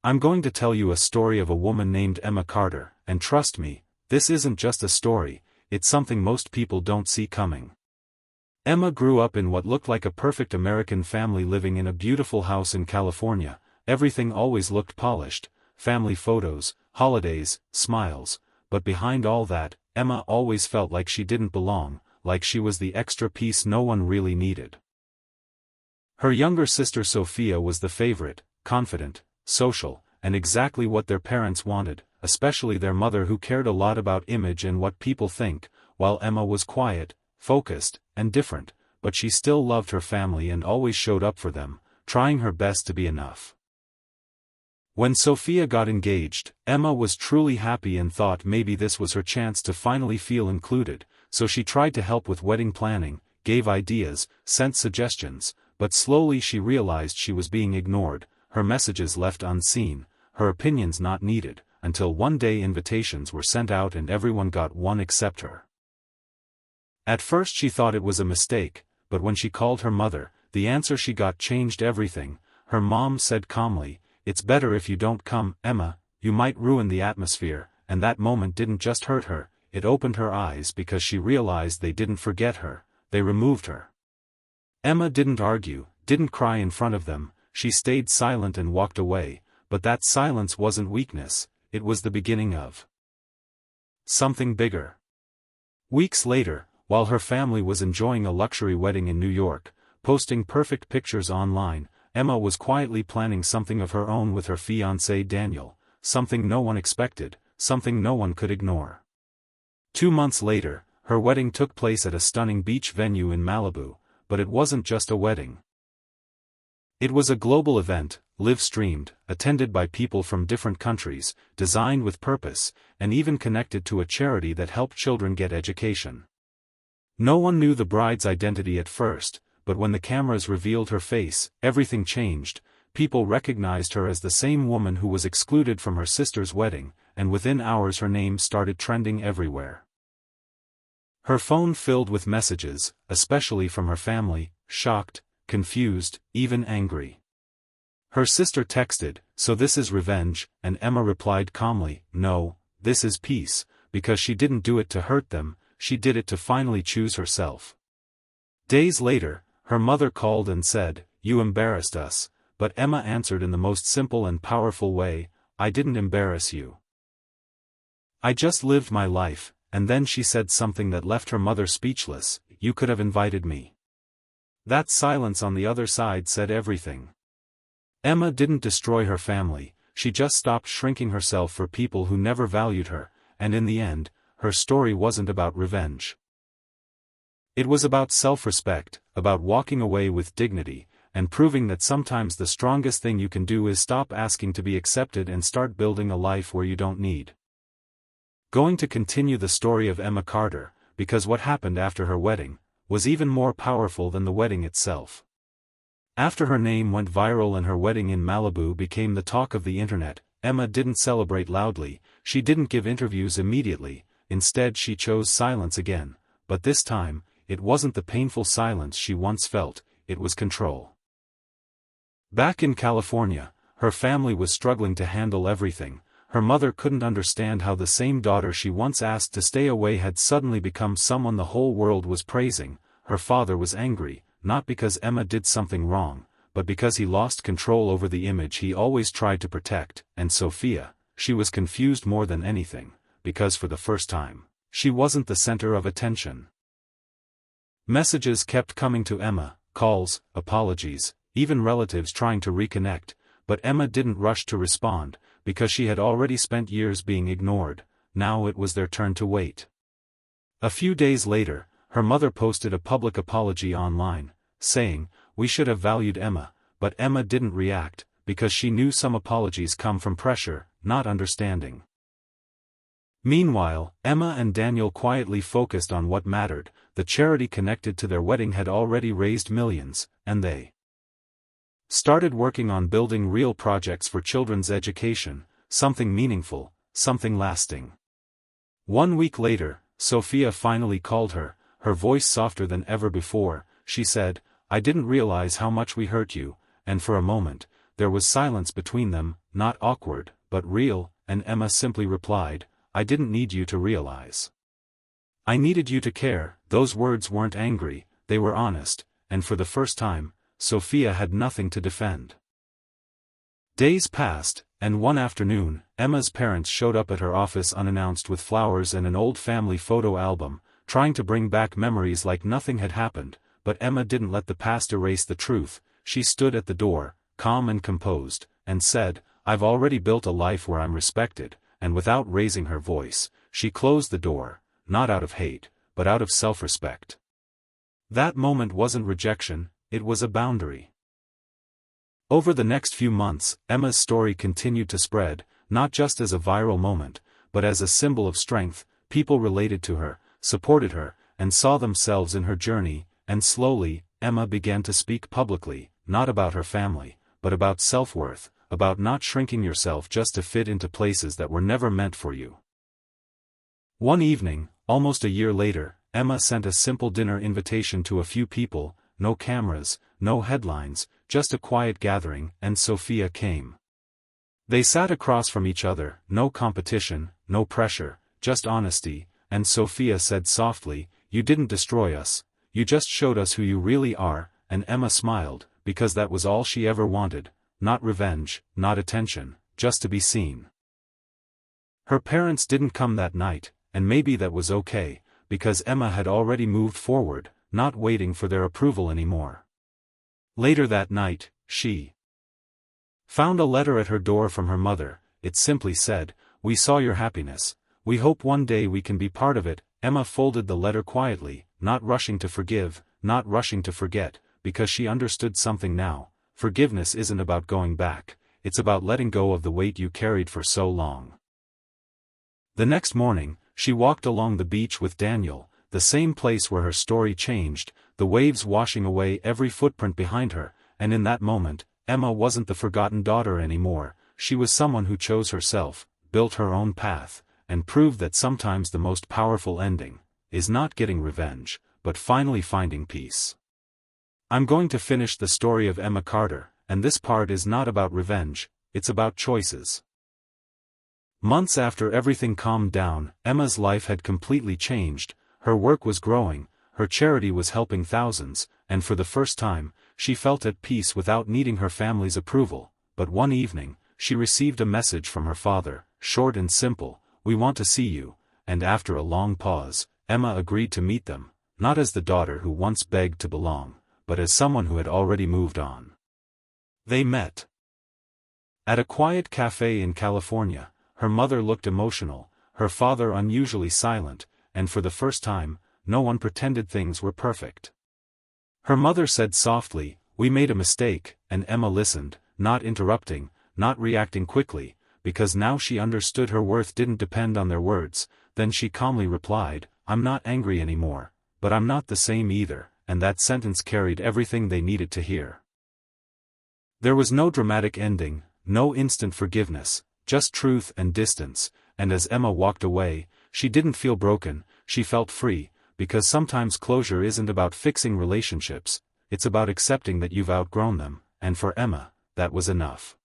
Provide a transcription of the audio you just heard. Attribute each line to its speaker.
Speaker 1: I'm going to tell you a story of a woman named Emma Carter, and trust me, this isn't just a story, it's something most people don't see coming. Emma grew up in what looked like a perfect American family living in a beautiful house in California. Everything always looked polished, family photos, holidays, smiles, but behind all that, Emma always felt like she didn't belong, like she was the extra piece no one really needed. Her younger sister Sophia was the favorite, confident, social, and exactly what their parents wanted, especially their mother who cared a lot about image and what people think, while Emma was quiet, focused, and different, but she still loved her family and always showed up for them, trying her best to be enough. When Sophia got engaged, Emma was truly happy and thought maybe this was her chance to finally feel included, so she tried to help with wedding planning, gave ideas, sent suggestions, but slowly she realized she was being ignored, her messages left unseen, her opinions not needed, until one day invitations were sent out and everyone got one except her. At first she thought it was a mistake, but when she called her mother, the answer she got changed everything. Her mom said calmly, "It's better if you don't come, Emma, you might ruin the atmosphere," and that moment didn't just hurt her, it opened her eyes because she realized they didn't forget her, they removed her. Emma didn't argue, didn't cry in front of them, she stayed silent and walked away, but that silence wasn't weakness, it was the beginning of something bigger. Weeks later, while her family was enjoying a luxury wedding in New York, posting perfect pictures online, Emma was quietly planning something of her own with her fiancé Daniel, something no one expected, something no one could ignore. 2 months later, her wedding took place at a stunning beach venue in Malibu, but it wasn't just a wedding. It was a global event, live-streamed, attended by people from different countries, designed with purpose, and even connected to a charity that helped children get education. No one knew the bride's identity at first, but when the cameras revealed her face, everything changed. People recognized her as the same woman who was excluded from her sister's wedding, and within hours her name started trending everywhere. Her phone filled with messages, especially from her family, shocked, confused, even angry. Her sister texted, "So this is revenge," and Emma replied calmly, "No, this is peace," because she didn't do it to hurt them, she did it to finally choose herself. Days later, her mother called and said, "You embarrassed us," but Emma answered in the most simple and powerful way, "I didn't embarrass you. I just lived my life," and then she said something that left her mother speechless, "You could have invited me." That silence on the other side said everything. Emma didn't destroy her family, she just stopped shrinking herself for people who never valued her, and in the end, her story wasn't about revenge. It was about self-respect, about walking away with dignity, and proving that sometimes the strongest thing you can do is stop asking to be accepted and start building a life where you don't need. Going to continue the story of Emma Carter, because what happened after her wedding was even more powerful than the wedding itself. After her name went viral and her wedding in Malibu became the talk of the internet, Emma didn't celebrate loudly, she didn't give interviews immediately, instead she chose silence again, but this time, it wasn't the painful silence she once felt, it was control. Back in California, her family was struggling to handle everything. Her mother couldn't understand how the same daughter she once asked to stay away had suddenly become someone the whole world was praising. Her father was angry, not because Emma did something wrong, but because he lost control over the image he always tried to protect. And Sophia, she was confused more than anything, because for the first time, she wasn't the center of attention. Messages kept coming to Emma, calls, apologies, even relatives trying to reconnect, but Emma didn't rush to respond, because she had already spent years being ignored. Now it was their turn to wait. A few days later, her mother posted a public apology online, saying, "We should have valued Emma," but Emma didn't react, because she knew some apologies come from pressure, not understanding. Meanwhile, Emma and Daniel quietly focused on what mattered. The charity connected to their wedding had already raised millions, and they started working on building real projects for children's education, something meaningful, something lasting. 1 week later, Sophia finally called her, her voice softer than ever before. She said, "I didn't realize how much we hurt you," and for a moment, there was silence between them, not awkward, but real, and Emma simply replied, "I didn't need you to realize. I needed you to care." Those words weren't angry, they were honest, and for the first time, Sophia had nothing to defend. Days passed, and one afternoon, Emma's parents showed up at her office unannounced with flowers and an old family photo album, trying to bring back memories like nothing had happened, but Emma didn't let the past erase the truth. She stood at the door, calm and composed, and said, "I've already built a life where I'm respected," and without raising her voice, she closed the door, not out of hate, but out of self-respect. That moment wasn't rejection, it was a boundary. Over the next few months, Emma's story continued to spread, not just as a viral moment, but as a symbol of strength. People related to her, supported her, and saw themselves in her journey, and slowly, Emma began to speak publicly, not about her family, but about self-worth, about not shrinking yourself just to fit into places that were never meant for you. One evening, almost a year later, Emma sent a simple dinner invitation to a few people, no cameras, no headlines, just a quiet gathering, and Sophia came. They sat across from each other, no competition, no pressure, just honesty, and Sophia said softly, "You didn't destroy us, you just showed us who you really are," and Emma smiled, because that was all she ever wanted, not revenge, not attention, just to be seen. Her parents didn't come that night, and maybe that was okay, because Emma had already moved forward, not waiting for their approval anymore. Later that night, she found a letter at her door from her mother. It simply said, "We saw your happiness. We hope one day we can be part of it." Emma folded the letter quietly, not rushing to forgive, not rushing to forget, because she understood something now. Forgiveness isn't about going back, it's about letting go of the weight you carried for so long. The next morning, she walked along the beach with Daniel, the same place where her story changed, the waves washing away every footprint behind her, and in that moment, Emma wasn't the forgotten daughter anymore. She was someone who chose herself, built her own path, and proved that sometimes the most powerful ending is not getting revenge, but finally finding peace. I'm going to finish the story of Emma Carter, and this part is not about revenge, it's about choices. Months after everything calmed down, Emma's life had completely changed. Her work was growing, her charity was helping thousands, and for the first time, she felt at peace without needing her family's approval. But one evening, she received a message from her father, short and simple, "We want to see you," and after a long pause, Emma agreed to meet them, not as the daughter who once begged to belong, but as someone who had already moved on. They met at a quiet cafe in California. Her mother looked emotional, her father unusually silent, and for the first time, no one pretended things were perfect. Her mother said softly, "We made a mistake," and Emma listened, not interrupting, not reacting quickly, because now she understood her worth didn't depend on their words. Then she calmly replied, "I'm not angry anymore, but I'm not the same either," and that sentence carried everything they needed to hear. There was no dramatic ending, no instant forgiveness, just truth and distance, and as Emma walked away, she didn't feel broken, she felt free, because sometimes closure isn't about fixing relationships, it's about accepting that you've outgrown them, and for Emma, that was enough.